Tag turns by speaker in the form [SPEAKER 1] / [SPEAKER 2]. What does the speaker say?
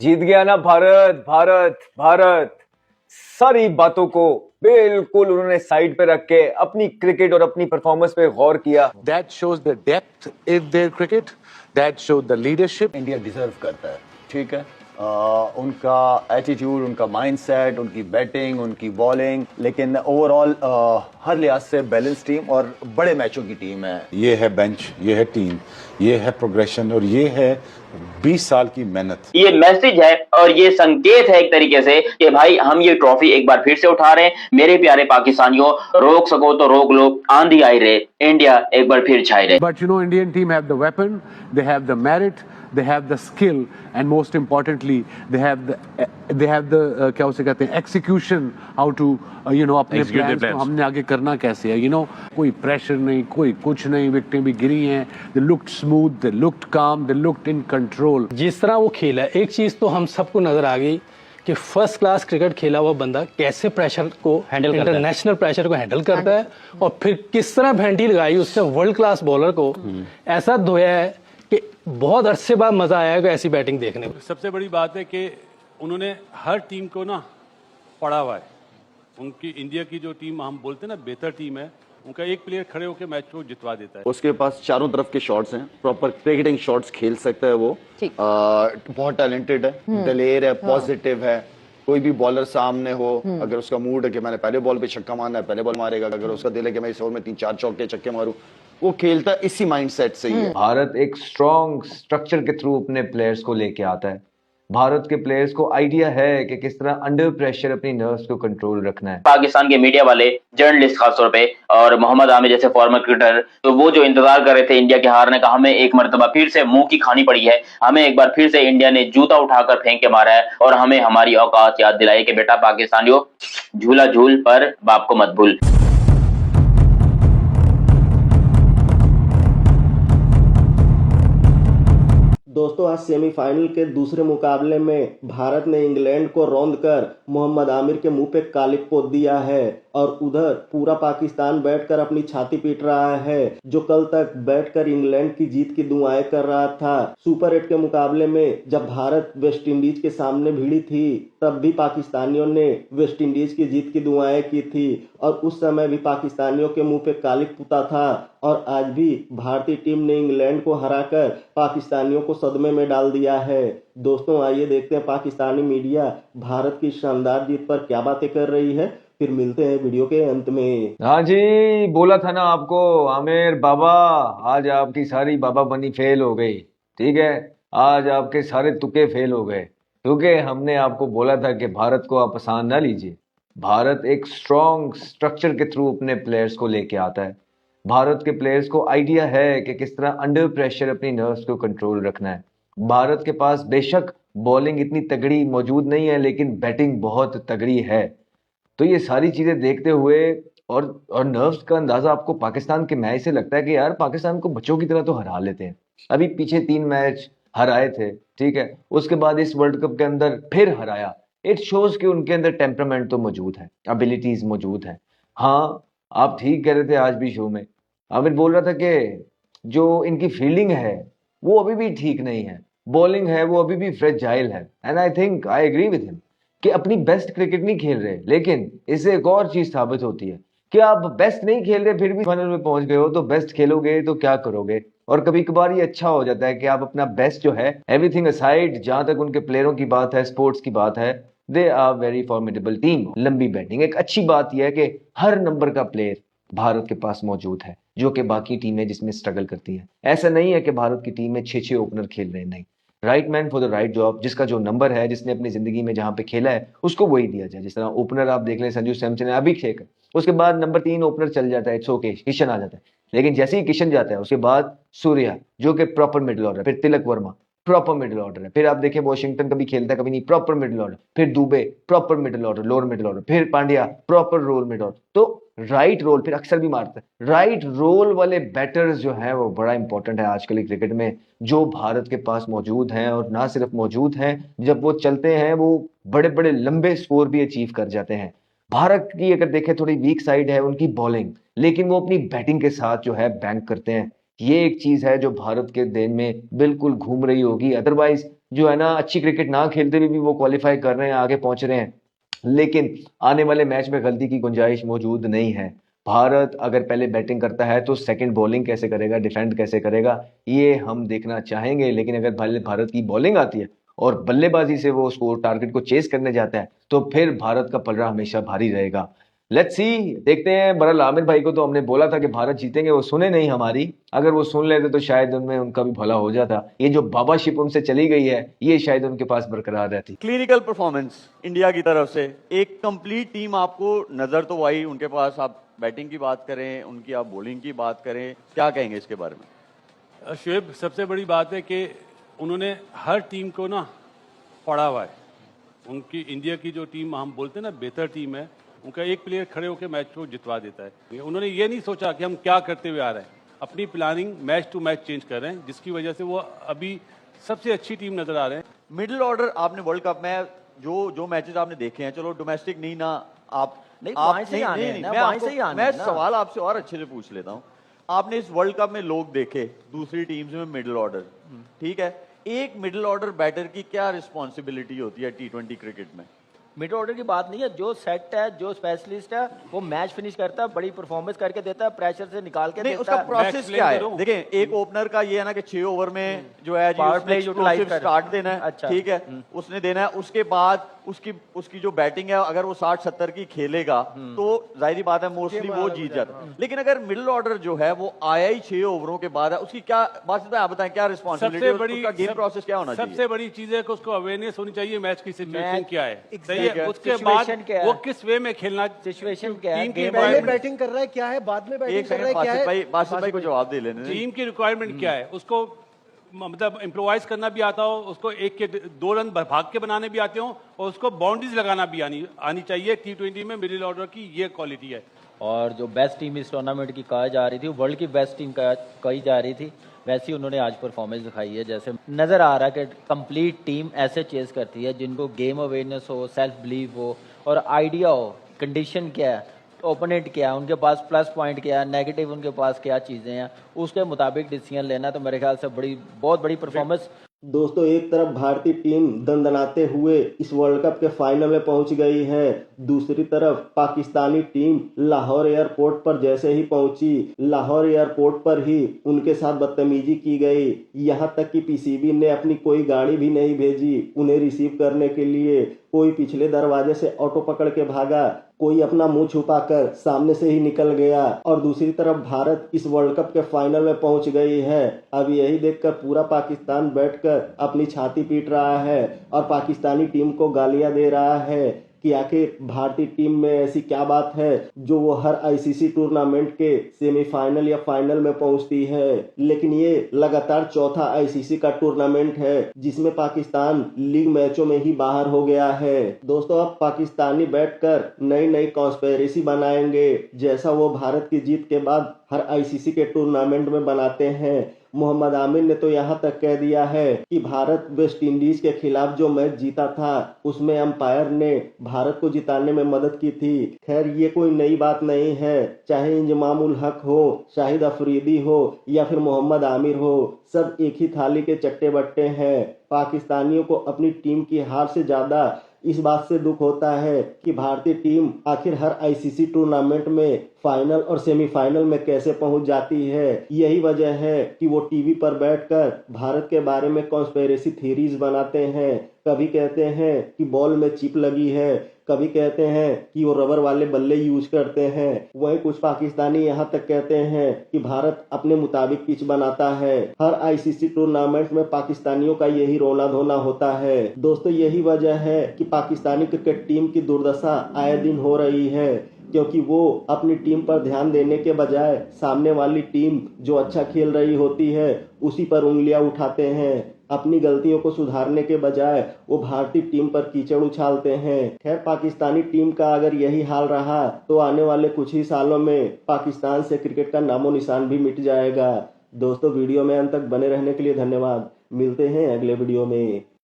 [SPEAKER 1] जीत गया ना भारत भारत भारत। सारी बातों को बिल्कुल उन्होंने साइड पे रख के अपनी क्रिकेट और अपनी परफॉर्मेंस पे गौर किया।
[SPEAKER 2] That shows the depth in their cricket. That shows the leadership.
[SPEAKER 3] India deserve करता है, ठीक है। उनका एटीट्यूड, उनका माइंडसेट, उनकी बैटिंग, उनकी बॉलिंग, लेकिन ओवरऑल हर लिहाज से बैलेंस टीम और बड़े मैचों की टीम है।
[SPEAKER 4] ये है बेंच, ये है टीम, ये है प्रोग्रेशन और ये है 20 साल की मेहनत।
[SPEAKER 5] ये मैसेज है और ये संकेत है एक तरीके से कि भाई हम ये ट्रॉफी एक बार फिर से उठा रहे हैं। मेरे प्यारे पाकिस्तानियों, रोक सको तो रोक लो, आंधी आई रहे, इंडिया एक बार फिर छाई रहे।
[SPEAKER 2] But you know, Indian team have the weapon, they have the merit, they have the skill, and most importantly, they have the क्या उसे कहते हैं execution, how to अपने plans को हमने आगे करना कैसे है। कोई प्रेशर नहीं, कोई कुछ नहीं, विकेटें भी गिरी हैं, they looked smooth, they looked calm, they looked in control।
[SPEAKER 6] जिस तरह वो खेला, एक चीज तो हम सबको नजर आ गई कि फर्स्ट क्लास क्रिकेट खेला हुआ बंदा कैसे प्रेशर को हैंडल करता है, इंटरनेशनल प्रेशर को हैंडल करता है, और फिर किस तरह भेंटी लगाई उसने वर्ल्ड क्लास बॉलर को, ऐसा धोया है कि बहुत अरसे बाद मजा आएगा ऐसी बैटिंग देखने में।
[SPEAKER 7] सबसे बड़ी बात है कि उन्होंने हर टीम को ना पढ़ा हुआ है। उनकी इंडिया की जो टीम हम बोलते हैं ना बेहतर टीम है, उनका एक प्लेयर खड़े होकर मैच को जितवा देता है।
[SPEAKER 3] उसके पास चारों तरफ के शॉट्स हैं, प्रॉपर क्रिकेटिंग शॉट्स खेल सकता है वो। बहुत टैलेंटेड है, दलेर है, पॉजिटिव है। कोई भी बॉलर सामने हो, अगर उसका मूड है कि मैंने पहले बॉल पे छक्का मारना है, पहले बॉल मारेगा। अगर उसका दिल है कि मैं इस ओवर में 3-4 चौके छक्के मारूं, वो खेलता इसी माइंडसेट से ही है।
[SPEAKER 1] भारत एक स्ट्रॉन्ग स्ट्रक्चर के थ्रू अपने प्लेयर्स को लेके आता है। भारत के प्लेयर्स को आइडिया है कि किस तरह अंडर प्रेशर अपनी नर्व्स को कंट्रोल रखना है।
[SPEAKER 5] पाकिस्तान के मीडिया वाले, जर्नलिस्ट खासतौर पे, और मोहम्मद आमिर जैसे फॉर्मर क्रिकेटर, तो वो जो इंतजार कर रहे थे इंडिया के हारने का, हमें एक मरतबा फिर से मुंह की खानी पड़ी है। हमें एक बार फिर से इंडिया ने जूता उठाकर फेंक के मारा है और हमें हमारी औकात याद दिलाई कि बेटा पाकिस्तानियों, झूला झूल पर बाप को मत भूल।
[SPEAKER 8] दोस्तों, आज सेमीफाइनल के दूसरे मुकाबले में भारत ने इंग्लैंड को रौंदकर मोहम्मद आमिर के मुंह पे कालिक पोत दिया है, और उधर पूरा पाकिस्तान बैठकर अपनी छाती पीट रहा है, जो कल तक बैठकर इंग्लैंड की जीत की दुआएं कर रहा था। सुपर 8 के मुकाबले में जब भारत वेस्ट इंडीज के सामने भिड़ी थी, तब भी पाकिस्तानियों ने वेस्ट इंडीज की जीत की दुआएं की थी, और उस समय भी पाकिस्तानियों के मुंह पे कालिक पुता था। और आज भी भारतीय टीम ने इंग्लैंड को हराकर पाकिस्तानियों को सदमे में डाल दिया है। दोस्तों, आइए देखते हैं पाकिस्तानी मीडिया भारत की शानदार जीत पर क्या बातें कर रही है। फिर मिलते हैं वीडियो के अंत में।
[SPEAKER 1] हाँ जी, बोला था ना आपको आमिर बाबा, आज आपकी सारी बाबा बनी फेल हो गई। ठीक है, आज आपके सारे तुक्के फेल हो गए, क्योंकि हमने आपको बोला था कि भारत को आप आसान ना लीजिए। भारत एक स्ट्रॉन्ग स्ट्रक्चर के थ्रू अपने प्लेयर्स को लेके आता है। भारत के प्लेयर्स को आइडिया है कि किस तरह अंडर प्रेशर अपनी नर्व्स को कंट्रोल रखना है। भारत के पास बेशक बॉलिंग इतनी तगड़ी मौजूद नहीं है, लेकिन बैटिंग बहुत तगड़ी है। तो ये सारी चीजें देखते हुए और नर्व्स का अंदाजा आपको पाकिस्तान के मैच से लगता है कि यार पाकिस्तान को बच्चों की तरह तो हरा लेते हैं। अभी पीछे 3 मैच हराए थे, ठीक है, उसके बाद इस वर्ल्ड कप के अंदर फिर हराया। इट शोज कि उनके अंदर टेम्परामेंट तो मौजूद है, एबिलिटीज मौजूद है। हाँ, आप ठीक कह रहे थे आज भी शो में, आमिर बोल रहा था कि जो इनकी फील्डिंग है वो अभी भी ठीक नहीं है, बॉलिंग है वो अभी भी फ्रेजाइल है। And I think I agree with him कि अपनी बेस्ट क्रिकेट नहीं खेल रहे। लेकिन इससे एक और चीज साबित होती है कि आप बेस्ट नहीं खेल रहे फिर भी फाइनल में पहुंच गए हो, तो बेस्ट खेलोगे तो क्या करोगे। और कभी कभार ये अच्छा हो जाता है कि आप अपना बेस्ट जो है, एवरीथिंग असाइड, जहां तक उनके प्लेयरों की बात है, स्पोर्ट्स की बात है, they are very formidable team. लंबी बैटिंग, एक अच्छी बात यह है कि हर नंबर का प्लेयर भारत के पास मौजूद है, जो कि बाकी टीमें जिसमें स्ट्रगल करती हैं। ऐसा नहीं है कि भारत की टीम में 6-6 ओपनर खेल रहे हैं, नहीं। Right man for the right job, जिसका जो नंबर है, जिसने अपनी जिंदगी में जहां पे खेला है, उसको वही दिया जाए। जिस तरह ओपनर आप देख लें, संजू सैमसन है अभी खेल, उसके बाद नंबर 3 ओपनर चल जाता है, इट्स ओके, किशन आ जाता है। लेकिन जैसे ही किशन जाता है, उसके बाद सूर्या जो कि प्रॉपर मिडिल ऑर्डर, फिर Tilak Varma proper middle order है, फिर आप देखें वॉशिंगटन कभी खेलता है कभी नहीं, प्रॉपर मिडिल ऑर्डर, फिर Dube proper middle order, lower middle order, फिर Pandya proper role middle order. तो राइट रोल, फिर अक्सर भी मारता है, राइट रोल वाले बैटर्स जो है वो बड़ा इंपॉर्टेंट है आजकल क्रिकेट में, जो भारत के पास मौजूद हैं। और ना सिर्फ मौजूद हैं, जब वो चलते हैं वो बड़े बड़े लंबे स्कोर भी अचीव कर जाते हैं। भारत की अगर देखें थोड़ी वीक साइड है उनकी बॉलिंग, लेकिन वो अपनी बैटिंग के साथ जो है बैंक करते हैं। ये एक चीज है जो भारत के देन में बिल्कुल घूम रही होगी, अदरवाइज जो है ना अच्छी क्रिकेट ना खेलते हुए भी वो क्वालिफाई कर रहे हैं, आगे पहुंच रहे हैं। लेकिन आने वाले मैच में गलती की गुंजाइश मौजूद नहीं है। भारत अगर पहले बैटिंग करता है तो सेकंड बॉलिंग कैसे करेगा, डिफेंड कैसे करेगा, ये हम देखना चाहेंगे। लेकिन अगर पहले भारत की बॉलिंग आती है और बल्लेबाजी से वो स्कोर टारगेट को चेस करने जाता है तो फिर भारत का पलड़ा हमेशा भारी रहेगा। लेट्स सी, देखते हैं। बहरहाल आमिर भाई को तो हमने बोला था कि भारत जीतेंगे, वो सुने नहीं हमारी। अगर वो सुन लेते तो शायद उनमें उनका भी भला हो जाता। ये जो बाबाशिप उनसे चली गई है ये शायद उनके पास बरकरार रहती।
[SPEAKER 9] क्लिनिकल परफॉर्मेंस इंडिया की तरफ से एक कंप्लीट टीम आपको नजर तो आई उनके पास। आप बैटिंग की बात करें, उनकी आप बॉलिंग की बात करें, क्या कहेंगे इसके बारे में?
[SPEAKER 7] शुएब, सबसे बड़ी बात है कि उन्होंने हर टीम को ना पढ़ा हुआ है। उनकी इंडिया की जो टीम हम बोलते हैं ना बेहतर टीम है, उनका एक प्लेयर खड़े होकर मैच को जितवा देता है। उन्होंने ये नहीं सोचा कि हम क्या करते हुए आ रहे हैं, अपनी planning match to match change कर रहे हैं, जिसकी वजह से वो अभी सबसे अच्छी टीम नजर आ रहे हैं।
[SPEAKER 9] मिडिल ऑर्डर आपने वर्ल्ड कप में जो मैचेस आपने देखे हैं, चलो डोमेस्टिक नहीं ना, आप
[SPEAKER 10] नहीं,
[SPEAKER 9] आप
[SPEAKER 10] वहीं से ही आने हैं ना,
[SPEAKER 9] मैं
[SPEAKER 10] वहीं से ही आने
[SPEAKER 9] मैं
[SPEAKER 10] हैं ना।
[SPEAKER 9] सवाल आपसे और अच्छे से पूछ लेता हूँ। आपने इस वर्ल्ड कप में लोग देखे दूसरी टीम्स में मिडिल ऑर्डर, ठीक है, एक मिडिल ऑर्डर बैटर की क्या रिस्पॉन्सिबिलिटी होती है T20 क्रिकेट में?
[SPEAKER 10] मिड ऑर्डर की बात नहीं है, जो सेट है, जो स्पेशलिस्ट है, वो मैच फिनिश करता है, बड़ी परफॉर्मेंस करके देता है, प्रेशर से निकाल के
[SPEAKER 9] नहीं,
[SPEAKER 10] देता
[SPEAKER 9] उसका
[SPEAKER 10] है।
[SPEAKER 9] प्रोसेस क्या है? देखें, एक ओपनर का ये है ना कि 6 ओवर में जो है
[SPEAKER 10] Power play utilize कर-
[SPEAKER 9] स्टार्ट देना है,
[SPEAKER 10] अच्छा।
[SPEAKER 9] ठीक है, उसने देना है। उसके बाद उसकी जो बैटिंग है, अगर वो 60-70 की खेलेगा तो जाहिर बात है मोस्टली वो जीत जाता है। लेकिन अगर मिडिल ऑर्डर जो है वो आया ही 6 ओवरों के बाद है, उसकी क्या बात है, आप बताएं क्या रिस्पॉन्सिबिलिटी, उसका गेम प्रोसेस क्या होना चाहिए?
[SPEAKER 7] सबसे बड़ी चीज है कि उसको अवेयरनेस होनी चाहिए मैच की सिचुएशन
[SPEAKER 10] मैच-
[SPEAKER 7] क्या है, सही
[SPEAKER 9] ठीक
[SPEAKER 7] है,
[SPEAKER 9] है।
[SPEAKER 7] उसके
[SPEAKER 10] Situation
[SPEAKER 7] बाद
[SPEAKER 10] क्या है?
[SPEAKER 7] वो किस वे में खेलना,
[SPEAKER 10] सिचुएशन क्या है?
[SPEAKER 7] टीम की
[SPEAKER 10] गेम
[SPEAKER 11] पहले
[SPEAKER 7] requirement-
[SPEAKER 11] बैटिंग कर रहा है क्या है, बाद में बैटिंग
[SPEAKER 9] एक
[SPEAKER 11] कर रहा
[SPEAKER 9] सेकंड
[SPEAKER 11] है क्या है।
[SPEAKER 9] बासित भाई को जवाब दे लेने दें।
[SPEAKER 7] टीम की रिक्वायरमेंट क्या है, उसको मतलब इम्प्रोवाइज करना भी आता हो, उसको एक के 2 रन भाग के बनाने भी आते हो, और उसको बाउंड्रीज लगाना भी आनी चाहिए। T20 में मिडिल ऑर्डर की ये क्वालिटी है।
[SPEAKER 10] और जो बेस्ट टीम इस टूर्नामेंट की कहा जा रही थी, वर्ल्ड की बेस्ट टीम कही जा रही थी, वैसी उन्होंने आज परफॉर्मेंस दिखाई है। जैसे नजर आ रहा है कि कंप्लीट टीम ऐसे चेस करती है जिनको गेम अवेयरनेस हो, सेल्फ बिलीव हो और आइडिया हो, कंडीशन क्या है, ओपोनेंट क्या है, उनके पास प्लस पॉइंट क्या है, नेगेटिव उनके पास क्या चीज़ें हैं, उसके मुताबिक डिसीजन लेना। तो मेरे ख्याल से बहुत बड़ी परफॉर्मेंस।
[SPEAKER 8] दोस्तों, एक तरफ भारतीय टीम दंदनाते हुए इस वर्ल्ड कप के फाइनल में पहुंच गई है, दूसरी तरफ पाकिस्तानी टीम लाहौर एयरपोर्ट पर जैसे ही पहुंची, लाहौर एयरपोर्ट पर ही उनके साथ बदतमीजी की गई। यहां तक कि पीसीबी ने अपनी कोई गाड़ी भी नहीं भेजी उन्हें रिसीव करने के लिए। कोई पिछले दरवाजे से ऑटो पकड़ के भागा, कोई अपना मुंह छुपाकर सामने से ही निकल गया। और दूसरी तरफ भारत इस वर्ल्ड कप के फाइनल में पहुंच गई है। अब यही देखकर पूरा पाकिस्तान बैठकर अपनी छाती पीट रहा है और पाकिस्तानी टीम को गालियां दे रहा है कि आखिर भारतीय टीम में ऐसी क्या बात है जो वो हर आईसीसी टूर्नामेंट के सेमीफाइनल या फाइनल में पहुंचती है। लेकिन ये लगातार चौथा आईसीसी का टूर्नामेंट है जिसमें पाकिस्तान लीग मैचों में ही बाहर हो गया है। दोस्तों, अब पाकिस्तानी बैठकर नई नई कॉन्स्पिरेसी बनाएंगे, जैसा वो भारत की जीत के बाद हर आईसीसी के टूर्नामेंट में बनाते हैं। मोहम्मद आमिर ने तो यहाँ तक कह दिया है कि भारत वेस्ट इंडीज के खिलाफ जो मैच जीता था उसमें अंपायर ने भारत को जिताने में मदद की थी। खैर, ये कोई नई बात नहीं है, चाहे इंजमाम उल हक हो, शाहिद अफरीदी हो या फिर मोहम्मद आमिर हो, सब एक ही थाली के चट्टे बट्टे हैं। पाकिस्तानियों को अपनी टीम की हार से ज्यादा इस बात से दुख होता है कि भारतीय टीम आखिर हर आईसीसी टूर्नामेंट में फाइनल और सेमीफाइनल में कैसे पहुंच जाती है। यही वजह है कि वो टीवी पर बैठकर भारत के बारे में कॉन्स्पिरेसी थ्योरीज बनाते हैं। कभी कहते हैं कि बॉल में चिप लगी है, कभी कहते हैं कि वो रबर वाले बल्ले यूज करते हैं। वहीं कुछ पाकिस्तानी यहाँ तक कहते हैं कि भारत अपने मुताबिक पिच बनाता है। हर आईसीसी टूर्नामेंट में पाकिस्तानियों का यही रोना धोना होता है। दोस्तों, यही वजह है कि पाकिस्तानी क्रिकेट टीम की दुर्दशा आए दिन हो रही है, क्योंकि वो अपनी टीम पर ध्यान देने के बजाय सामने वाली टीम जो अच्छा खेल रही होती है उसी पर उंगलियां उठाते हैं। अपनी गलतियों को सुधारने के बजाय वो भारतीय टीम पर कीचड़ उछालते हैं। खैर, पाकिस्तानी टीम का अगर यही हाल रहा तो आने वाले कुछ ही सालों में पाकिस्तान से क्रिकेट का नामो निशान भी मिट जाएगा। दोस्तों, वीडियो में अंत तक बने रहने के लिए धन्यवाद। मिलते हैं अगले वीडियो में।